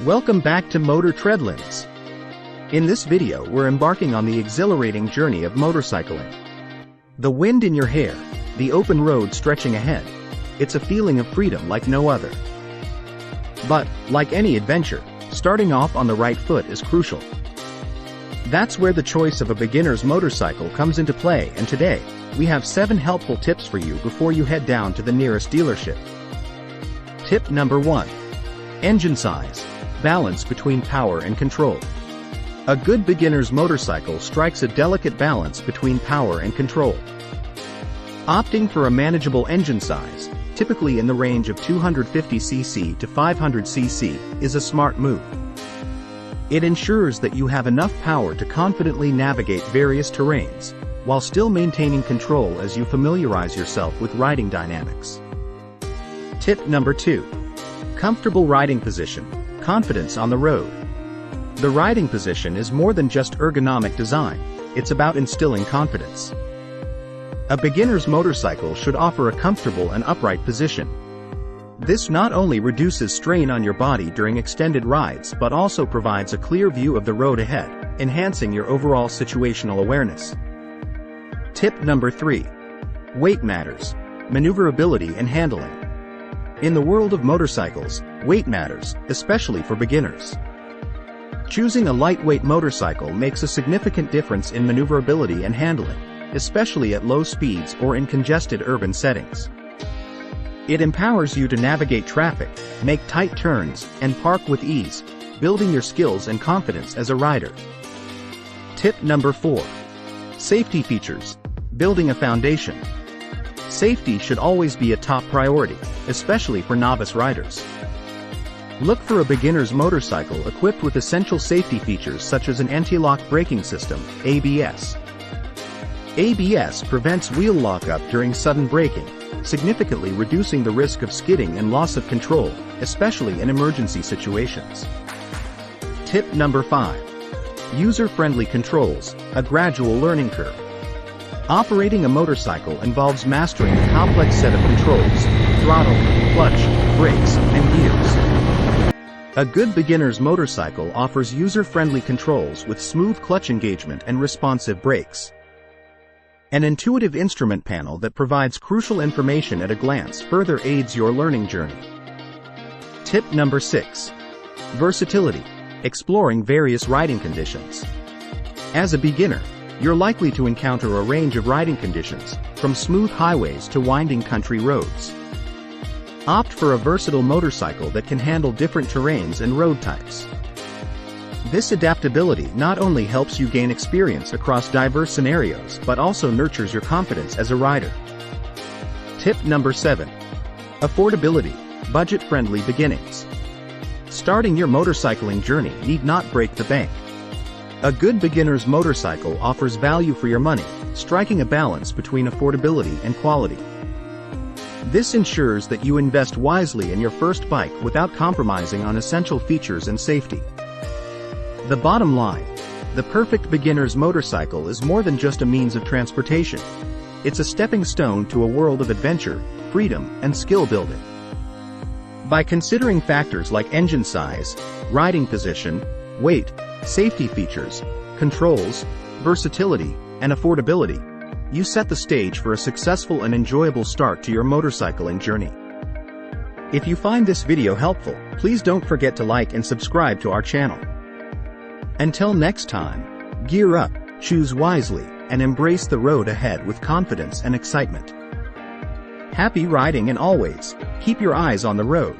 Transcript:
Welcome back to Motor Treadlands. In this video we're embarking on the exhilarating journey of motorcycling. The wind in your hair, the open road stretching ahead. It's a feeling of freedom like no other. But, like any adventure, starting off on the right foot is crucial. That's where the choice of a beginner's motorcycle comes into play, and today, we have 7 helpful tips for you before you head down to the nearest dealership. Tip number 1. Engine size. Balance between power and control. A good beginner's motorcycle strikes a delicate balance between power and control. Opting for a manageable engine size, typically in the range of 250cc to 500cc, is a smart move. It ensures that you have enough power to confidently navigate various terrains, while still maintaining control as you familiarize yourself with riding dynamics. Tip number 2. Comfortable riding position. Confidence on the road. The riding position is more than just ergonomic design, it's about instilling confidence. A beginner's motorcycle should offer a comfortable and upright position. This not only reduces strain on your body during extended rides but also provides a clear view of the road ahead, enhancing your overall situational awareness. Tip number 3. Weight matters. Maneuverability and handling. In the world of motorcycles, weight matters, especially for beginners. Choosing a lightweight motorcycle makes a significant difference in maneuverability and handling, especially at low speeds or in congested urban settings. It empowers you to navigate traffic, make tight turns, and park with ease, building your skills and confidence as a rider. Tip number 4. Safety features. Building a foundation. Safety should always be a top priority, especially for novice riders. Look for a beginner's motorcycle equipped with essential safety features such as an anti-lock braking system, A.B.S. A.B.S. prevents wheel lockup during sudden braking, significantly reducing the risk of skidding and loss of control, especially in emergency situations. Tip number 5. User-friendly controls, a gradual learning curve. Operating a motorcycle involves mastering a complex set of controls: throttle, clutch, brakes, and gears. A good beginner's motorcycle offers user-friendly controls with smooth clutch engagement and responsive brakes. An intuitive instrument panel that provides crucial information at a glance further aids your learning journey. Tip number 6. Versatility. Exploring various riding conditions. As a beginner, you're likely to encounter a range of riding conditions, from smooth highways to winding country roads. Opt for a versatile motorcycle that can handle different terrains and road types. This adaptability not only helps you gain experience across diverse scenarios but also nurtures your confidence as a rider. Tip number 7. Affordability. Budget-friendly beginnings. Starting your motorcycling journey need not break the bank. A good beginner's motorcycle offers value for your money, striking a balance between affordability and quality. This ensures that you invest wisely in your first bike without compromising on essential features and safety. The bottom line: the perfect beginner's motorcycle is more than just a means of transportation. It's a stepping stone to a world of adventure, freedom, and skill building. By considering factors like engine size, riding position, weight, safety features, controls, versatility, and affordability, you set the stage for a successful and enjoyable start to your motorcycling journey. If you find this video helpful, please don't forget to like and subscribe to our channel. Until next time, gear up, choose wisely, and embrace the road ahead with confidence and excitement. Happy riding, and always, keep your eyes on the road.